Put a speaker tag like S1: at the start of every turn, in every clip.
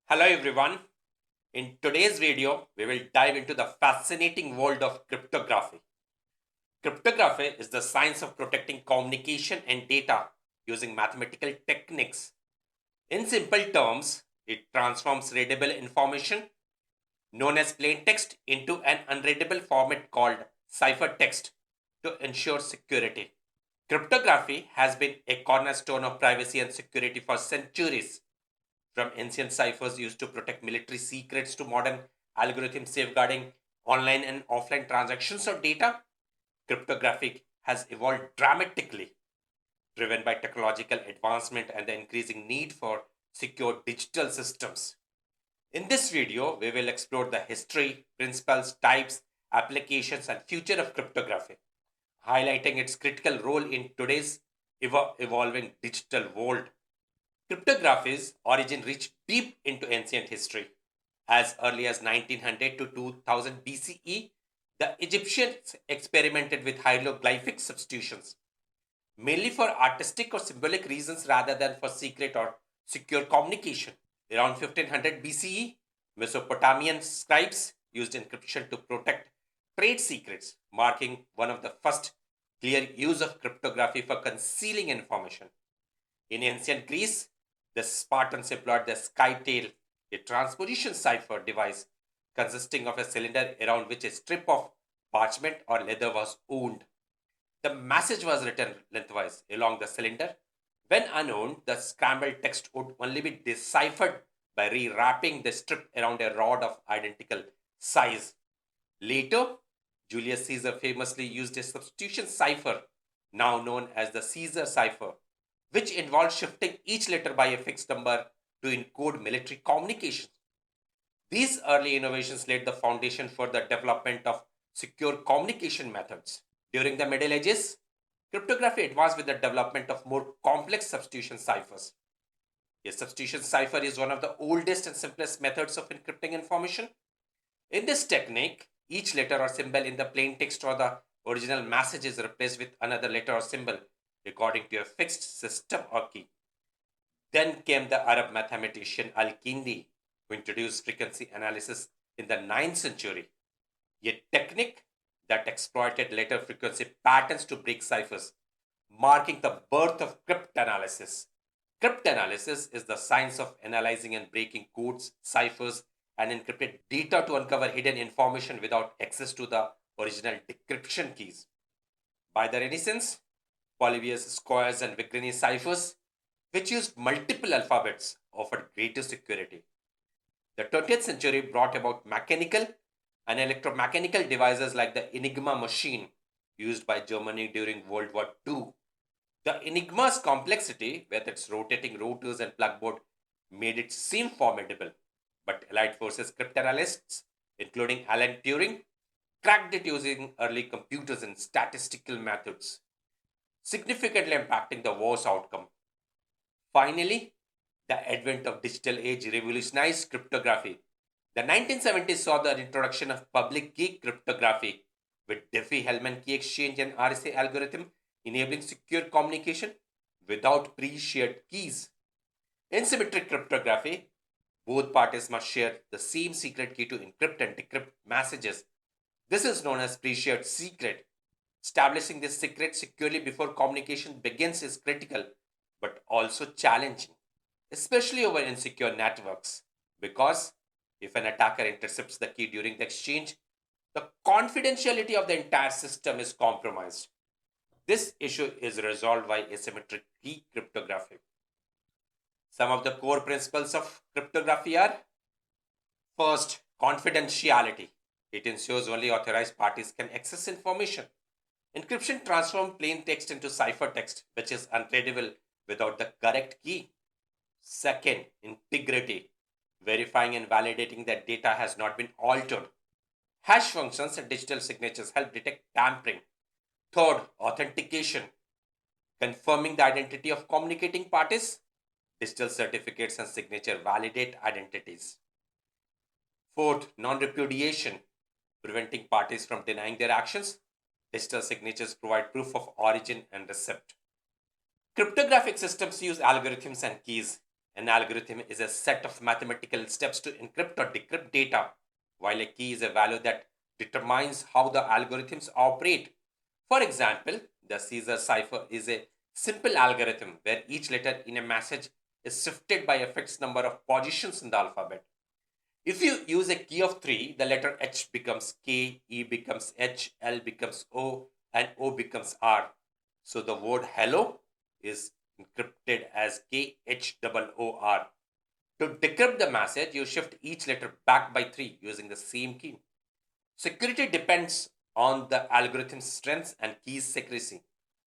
S1: Hello everyone. In today's video, we will dive into the fascinating world of cryptography. Cryptography is the science of protecting communication and data using mathematical techniques. In simple terms, it transforms readable information, known as plain text, into an unreadable format called ciphertext to ensure security. Cryptography has been a cornerstone of privacy and security for centuries. From ancient ciphers used to protect military secrets to modern algorithms safeguarding online and offline transactions of data, cryptography has evolved dramatically, driven by technological advancement and the increasing need for secure digital systems. In this video, we will explore the history, principles, types, applications, and future of cryptography, highlighting its critical role in today's evolving digital world. Cryptography's origin reached deep into ancient history. As early as 1900 to 2000 BCE, the Egyptians experimented with hieroglyphic substitutions, mainly for artistic or symbolic reasons rather than for secret or secure communication. Around 1500 BCE, Mesopotamian scribes used encryption to protect trade secrets, marking one of the first clear use of cryptography for concealing information. In ancient Greece, the Spartans employed the skytail, a transposition cipher device consisting of a cylinder around which a strip of parchment or leather was wound. The message was written lengthwise along the cylinder. When unwound, the scrambled text would only be deciphered by rewrapping the strip around a rod of identical size. Later, Julius Caesar famously used a substitution cipher, now known as the Caesar cipher, which involved shifting each letter by a fixed number to encode military communications. These early innovations laid the foundation for the development of secure communication methods. During the Middle Ages, cryptography advanced with the development of more complex substitution ciphers. A substitution cipher is one of the oldest and simplest methods of encrypting information. In this technique, each letter or symbol in the plain text or the original message is replaced with another letter or symbol according to a fixed system or key. Then came the Arab mathematician Al-Kindi, who introduced frequency analysis in the 9th century, a technique that exploited later frequency patterns to break ciphers, marking the birth of cryptanalysis. Cryptanalysis is the science of analyzing and breaking codes, ciphers, and encrypted data to uncover hidden information without access to the original decryption keys. By the Renaissance, Polybius squares and Vigrani ciphers, which used multiple alphabets, offered greater security. The 20th century brought about mechanical and electromechanical devices like the Enigma machine used by Germany during World War II. The Enigma's complexity, with its rotating rotors and plugboard, made it seem formidable. But Allied forces cryptanalysts, including Alan Turing, cracked it using early computers and statistical methods, significantly impacting the war's outcome. Finally, the advent of digital age revolutionized cryptography. The 1970s saw the introduction of public key cryptography with Diffie-Hellman key exchange and RSA algorithm enabling secure communication without pre-shared keys. In symmetric cryptography, both parties must share the same secret key to encrypt and decrypt messages. This is known as pre-shared secret. Establishing this secret securely before communication begins is critical but also challenging, especially over insecure networks, because if an attacker intercepts the key during the exchange, the confidentiality of the entire system is compromised. This issue is resolved by asymmetric key cryptography. Some of the core principles of cryptography are: first, confidentiality. It ensures only authorized parties can access information. Encryption transforms plain text into ciphertext, which is unreadable without the correct key. Second, integrity. Verifying and validating that data has not been altered. Hash functions and digital signatures help detect tampering. Third, authentication. Confirming the identity of communicating parties. Digital certificates and signature validate identities. Fourth, non repudiation. Preventing parties from denying their actions. Digital signatures provide proof of origin and receipt. Cryptographic systems use algorithms and keys, An algorithm is a set of mathematical steps to encrypt or decrypt data, while a key is a value that determines how the algorithms operate. For example, the Caesar cipher is a simple algorithm where each letter in a message is shifted by a fixed number of positions in the alphabet. If you use a key of 3, the letter H becomes K, E becomes H, L becomes O, and O becomes R. So the word hello is encrypted as KHOOR. To decrypt the message, you shift each letter back by 3 using the same key. Security depends on the algorithm's strength and key's secrecy.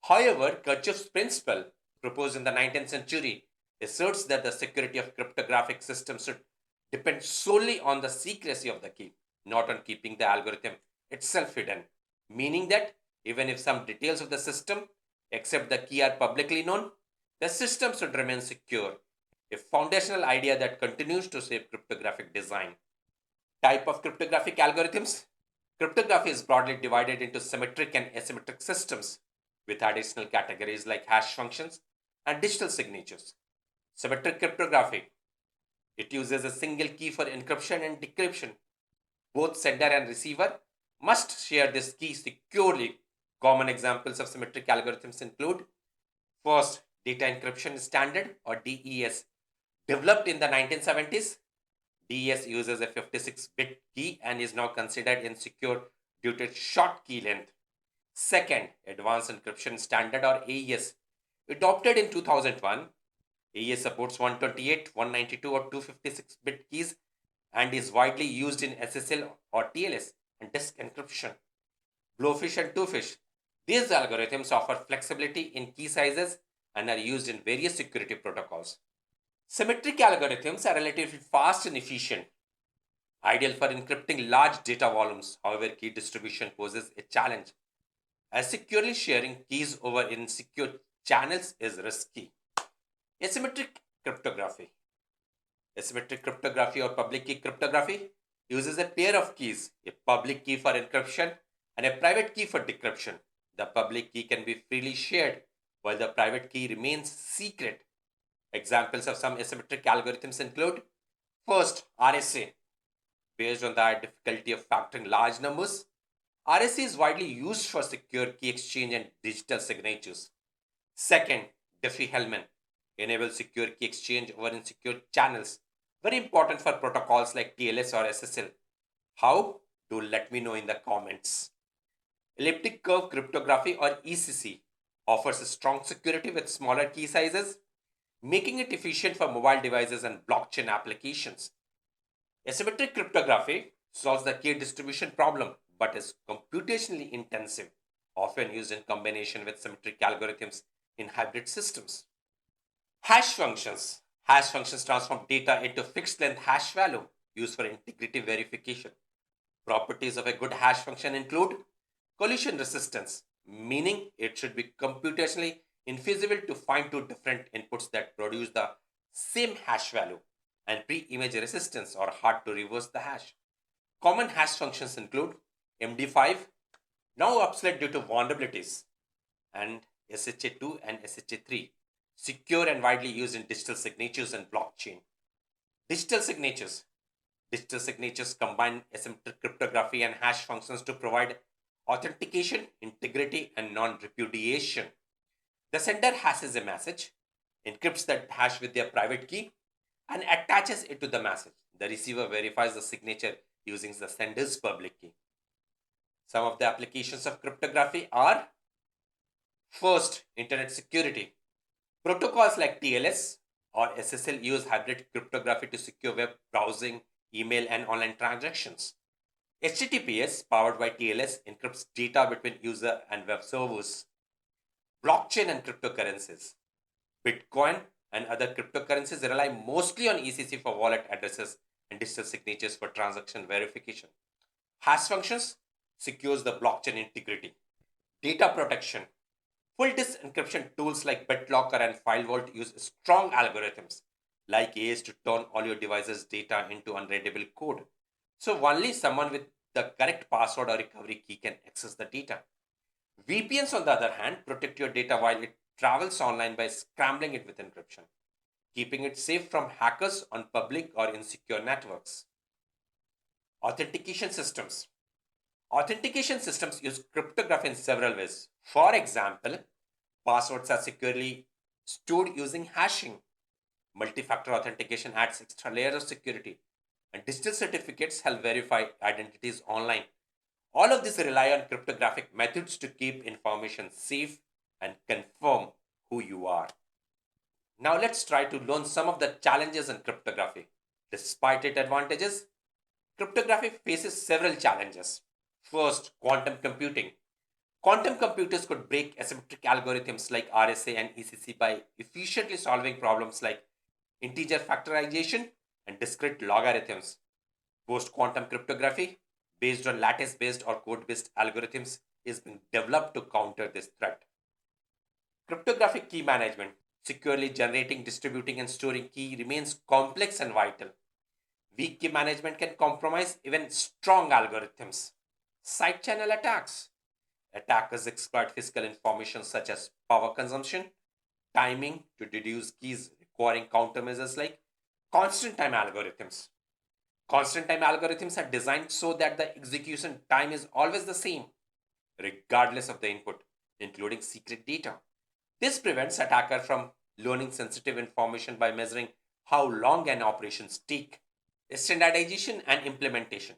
S1: However, Kirchhoff's principle, proposed in the 19th century, asserts that the security of cryptographic systems should depend solely on the secrecy of the key, not on keeping the algorithm itself hidden. Meaning that even if some details of the system, except the key, are publicly known, the system should remain secure, a foundational idea that continues to shape cryptographic design. Type of cryptographic algorithms. Cryptography is broadly divided into symmetric and asymmetric systems with additional categories like hash functions and digital signatures. Symmetric cryptography. It uses a single key for encryption and decryption. Both sender and receiver must share this key securely. Common examples of symmetric algorithms include: first, data encryption standard or DES, developed in the 1970s. DES uses a 56-bit key and is now considered insecure due to its short key length. Second, Advanced Encryption Standard or AES, adopted in 2001. AES supports 128, 192, or 256-bit keys and is widely used in SSL or TLS and disk encryption. Blowfish and Twofish. These algorithms offer flexibility in key sizes and are used in various security protocols. Symmetric algorithms are relatively fast and efficient, ideal for encrypting large data volumes. However, key distribution poses a challenge, as securely sharing keys over insecure channels is risky. Asymmetric cryptography. Asymmetric cryptography or public key cryptography uses a pair of keys, a public key for encryption and a private key for decryption. The public key can be freely shared while the private key remains secret. Examples of some asymmetric algorithms include: first, RSA, based on the difficulty of factoring large numbers. RSA is widely used for secure key exchange and digital signatures. Second, Diffie-Hellman enables secure key exchange over insecure channels. Very important for protocols like TLS or SSL. How? Do let me know in the comments. Elliptic curve cryptography or ECC offers a strong security with smaller key sizes, making it efficient for mobile devices and blockchain applications. Asymmetric cryptography solves the key distribution problem but is computationally intensive, often used in combination with symmetric algorithms in hybrid systems. Hash functions. Hash functions transform data into fixed length hash value used for integrity verification. Properties of a good hash function include collision resistance, meaning it should be computationally infeasible to find two different inputs that produce the same hash value, and pre-image resistance or hard to reverse the hash. Common hash functions include MD5, now obsolete due to vulnerabilities, and SHA2 and SHA3, secure and widely used in digital signatures and blockchain. Digital signatures. Digital signatures combine asymmetric cryptography and hash functions to provide authentication, integrity, and non repudiation. The sender hashes a message, encrypts that hash with their private key, and attaches it to the message. The receiver verifies the signature using the sender's public key. Some of the applications of cryptography are: first, internet security. Protocols like TLS or SSL use hybrid cryptography to secure web browsing, email, and online transactions. HTTPS, powered by TLS, encrypts data between user and web servers. Blockchain and cryptocurrencies. Bitcoin and other cryptocurrencies rely mostly on ECC for wallet addresses and digital signatures for transaction verification. Hash functions secures the blockchain integrity. Data protection. Full disk encryption tools like BitLocker and FileVault use strong algorithms like AES to turn all your device's data into unreadable code. So only someone with the correct password or recovery key can access the data. VPNs, on the other hand, protect your data while it travels online by scrambling it with encryption. keeping it safe from hackers on public or insecure networks. Authentication systems. Authentication systems use cryptography in several ways. For example, passwords are securely stored using hashing. Multi-factor authentication adds extra layers of security, and digital certificates help verify identities online. All of this rely on cryptographic methods to keep information safe and confirm who you are. Now let's try to learn some of the challenges in cryptography. Despite its advantages, cryptography faces several challenges. First, quantum computing. Quantum computers could break asymmetric algorithms like RSA and ECC by efficiently solving problems like integer factorization and discrete logarithms. Post quantum cryptography, based on lattice based or code based algorithms, is being developed to counter this threat. Cryptographic key management, securely generating, distributing, and storing key remains complex and vital. Weak key management can compromise even strong algorithms. Side channel attacks. Attackers exploit physical information such as power consumption, timing to deduce keys, requiring countermeasures like constant time algorithms. Constant time algorithms are designed so that the execution time is always the same, regardless of the input, including secret data. This prevents attacker from learning sensitive information by measuring how long an operation take. Standardization and implementation.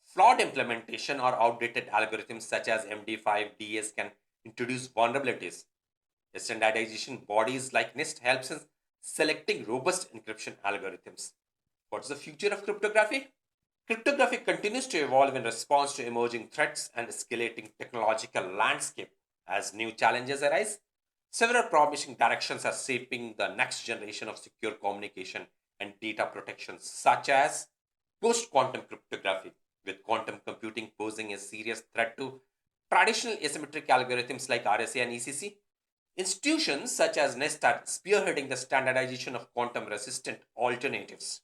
S1: Flawed implementation or outdated algorithms such as MD5 DS can introduce vulnerabilities. Standardization bodies like NIST helps in selecting robust encryption algorithms. What's the future of cryptography? Cryptography continues to evolve in response to emerging threats and escalating technological landscape. As new challenges arise, several promising directions are shaping the next generation of secure communication and data protection, such as post quantum cryptography, with quantum computing posing a serious threat to traditional asymmetric algorithms like RSA and ECC. Institutions such as NIST are spearheading the standardization of quantum resistant alternatives.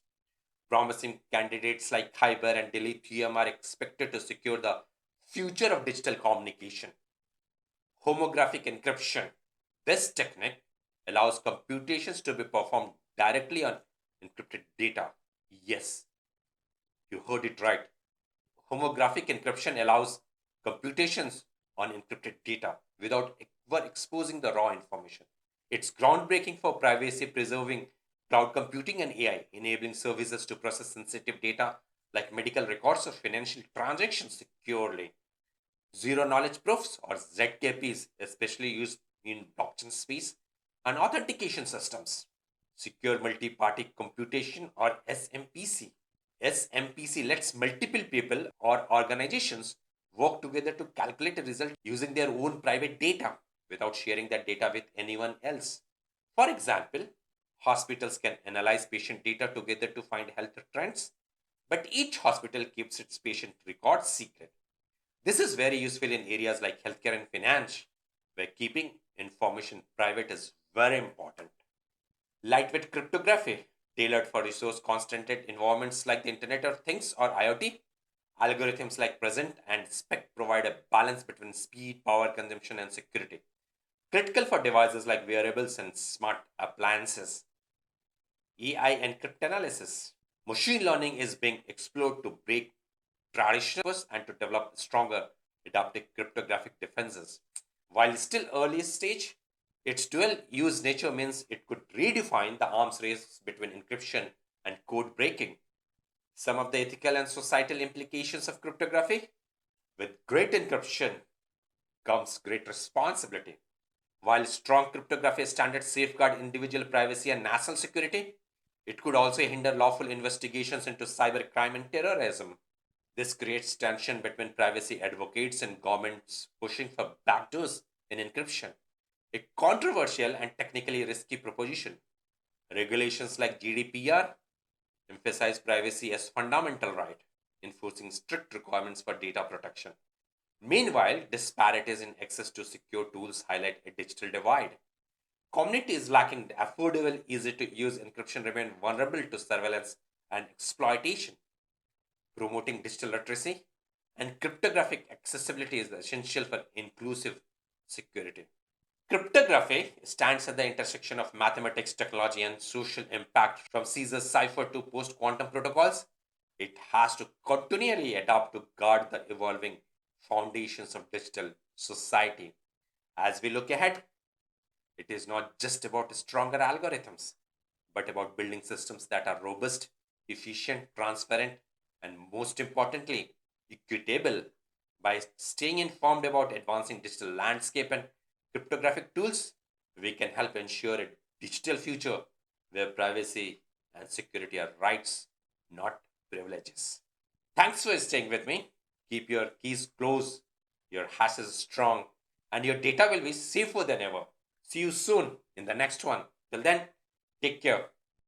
S1: Promising candidates like Kyber and Dilithium are expected to secure the future of digital communication. Homographic encryption. This technique allows computations to be performed directly on encrypted data. Yes, you heard it right. Homographic encryption allows computations on encrypted data without ever exposing the raw information. It's groundbreaking for privacy preserving cloud computing and AI, enabling services to process sensitive data like medical records or financial transactions securely. Zero knowledge proofs or ZKPs, especially used in blockchain space, and authentication systems. Secure multi party computation or SMPC. SMPC lets multiple people or organizations work together to calculate a result using their own private data without sharing that data with anyone else. For example, hospitals can analyze patient data together to find health trends, but each hospital keeps its patient records secret. This is very useful in areas like healthcare and finance, where keeping information private is very important. Lightweight cryptography, tailored for resource constrained environments like the Internet of Things or IoT. Algorithms like present and spec provide a balance between speed, power consumption, and security, critical for devices like wearables and smart appliances. AI and cryptanalysis. Machine learning is being explored to break traditional and to develop stronger adaptive cryptographic defenses. While still early stage, its dual use nature means it could redefine the arms race between encryption and code breaking. Some of the ethical and societal implications of cryptography. With great encryption comes great responsibility. While strong cryptography standards safeguard individual privacy and national security, it could also hinder lawful investigations into cybercrime and terrorism. This creates tension between privacy advocates and governments pushing for backdoors in encryption, a controversial and technically risky proposition. Regulations like GDPR emphasize privacy as fundamental right, enforcing strict requirements for data protection. Meanwhile, disparities in access to secure tools highlight a digital divide. Communities lacking the affordable, easy to use encryption remain vulnerable to surveillance and exploitation. Promoting digital literacy and cryptographic accessibility is essential for inclusive security. Cryptography stands at the intersection of mathematics, technology, and social impact. From Caesar's cipher to post quantum protocols, it has to continually adapt to guard the evolving foundations of digital society. As we look ahead, it is not just about stronger algorithms, but about building systems that are robust, efficient, transparent, and most importantly, equitable. By staying informed about advancing digital landscape and cryptographic tools, we can help ensure a digital future where privacy and security are rights, not privileges. Thanks for staying with me. Keep your keys close, your hashes strong, and your data will be safer than ever. See you soon in the next one. Till then, take care.